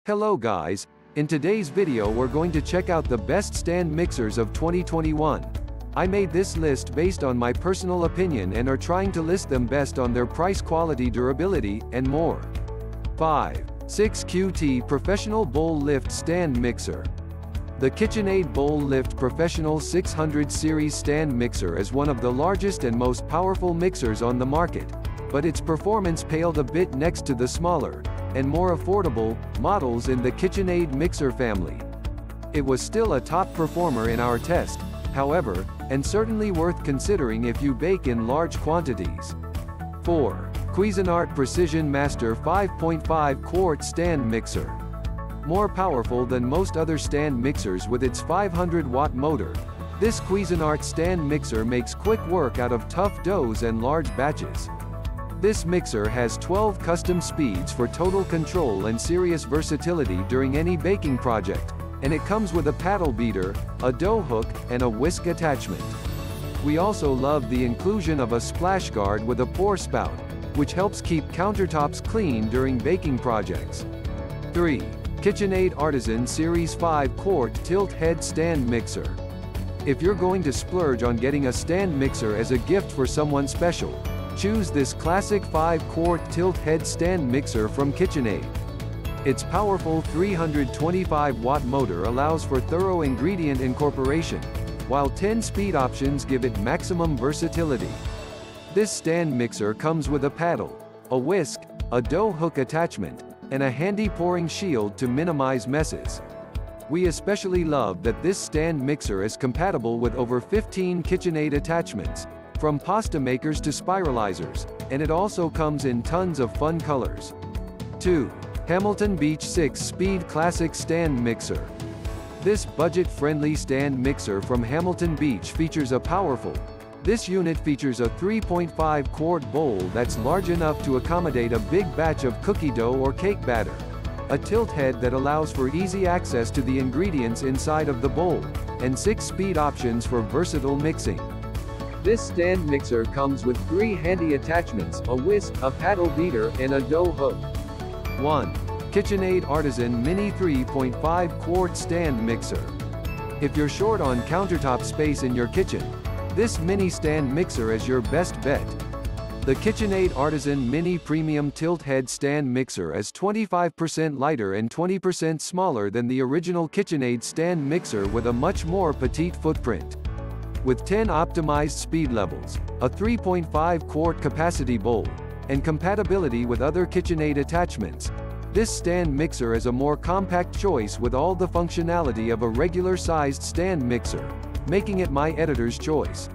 Hello guys, in today's video we're going to check out the best stand mixers of 2021. I made this list based on my personal opinion and are trying to list them best on their price, quality, durability, and more. 5. 6QT Professional Bowl Lift Stand Mixer. The KitchenAid Bowl Lift Professional 600 Series Stand Mixer is one of the largest and most powerful mixers on the market, but its performance paled a bit next to the smaller, and more affordable, models in the KitchenAid mixer family. It was still a top performer in our test, however, and certainly worth considering if you bake in large quantities. 4. Cuisinart Precision Master 5.5 Quart Stand Mixer. More powerful than most other stand mixers with its 500-watt motor, this Cuisinart stand mixer makes quick work out of tough doughs and large batches. This mixer has 12 custom speeds for total control and serious versatility during any baking project, and it comes with a paddle beater, a dough hook, and a whisk attachment. We also love the inclusion of a splash guard with a pour spout, which helps keep countertops clean during baking projects. 3. KitchenAid Artisan Series 5 Quart Tilt Head Stand Mixer. If you're going to splurge on getting a stand mixer as a gift for someone special, choose this classic 5-quart tilt head stand mixer from KitchenAid. Its powerful 325-watt motor allows for thorough ingredient incorporation, while 10 speed options give it maximum versatility. This stand mixer comes with a paddle, a whisk, a dough hook attachment, and a handy pouring shield to minimize messes. We especially love that this stand mixer is compatible with over 15 KitchenAid attachments, from pasta makers to spiralizers, and it also comes in tons of fun colors. 2. Hamilton Beach 6-Speed Classic Stand Mixer. This budget-friendly stand mixer from Hamilton Beach features a powerful. This unit features a 3.5-quart bowl that's large enough to accommodate a big batch of cookie dough or cake batter, a tilt head that allows for easy access to the ingredients inside of the bowl, and 6 speed options for versatile mixing. This stand mixer comes with 3 handy attachments, a whisk, a paddle beater, and a dough hook. 1. KitchenAid Artisan Mini 3.5-Quart Stand Mixer. If you're short on countertop space in your kitchen, this mini stand mixer is your best bet. The KitchenAid Artisan Mini Premium Tilt Head Stand Mixer is 25% lighter and 20% smaller than the original KitchenAid stand mixer with a much more petite footprint. With 10 optimized speed levels, a 3.5-quart capacity bowl, and compatibility with other KitchenAid attachments, this stand mixer is a more compact choice with all the functionality of a regular-sized stand mixer, making it my editor's choice.